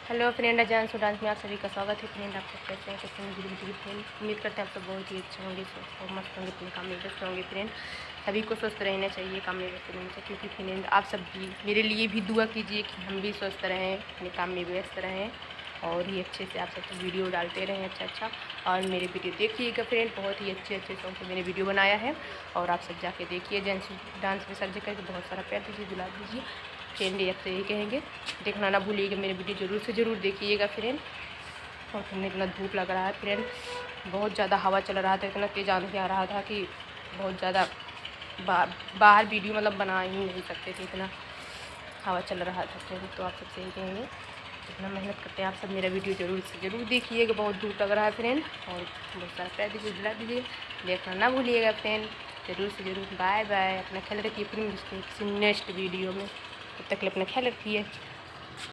Hello friend, अजान सो dance में आप सभी का स्वागत है। फ्रेंड, आप सब कैसे हैं? कैसे हैं मेरे फ्रेंड? उम्मीद करते हैं आप सब बहुत ही अच्छे होंगे, स्वस्थ और मस्त होंगे, अपने काम में व्यस्त होंगे। फ्रेंड, सभी को स्वस्थ रहना चाहिए, काम में व्यस्त रहना चाहिए, क्योंकि फ्रेंड आप सब भी मेरे लिए भी दुआ कीजिए कि हम भी स्वस्थ रहें, अपने काम में व्यस्त रहें और ही अच्छे से आप सब वीडियो डालते रहें अच्छा। और मेरे वीडियो देखिएगा फ्रेंड, बहुत ही अच्छे सॉन्ग से मैंने वीडियो बनाया है और आप सब जाके देखिए। जेंट्स डांस में सब जगह करके बहुत सारा प्यार दीजिए, दुला दीजिए। फ्रेंड, ये आपसे यही कहेंगे, देखना ना भूलिएगा, मेरे वीडियो ज़रूर से ज़रूर देखिएगा फ्रेंड। और ठंडे इतना धूप लग रहा है फ्रेंड, बहुत ज़्यादा हवा चल रहा था, इतना तेज़ आंधी आ रहा था कि बहुत ज़्यादा बाहर वीडियो मतलब बना ही नहीं सकते थे, इतना हवा चल रहा था फ्रेंड। तो आप सबसे यही कहेंगे, इतना मेहनत करते हैं आप सब, मेरा वीडियो ज़रूर से ज़रूर देखिएगा। बहुत धूप लग रहा है फ्रेंड और बहुत सारा प्यार दीजिए, दिला दीजिए, देखना ना भूलिएगा फ्रेंड, ज़रूर से ज़रूर। बाय बाय, अपना ख्याल रखिए। फिर मिलते हैं किसी नेक्स्ट वीडियो में, तब तक के लिए अपना ख्याल रखिए।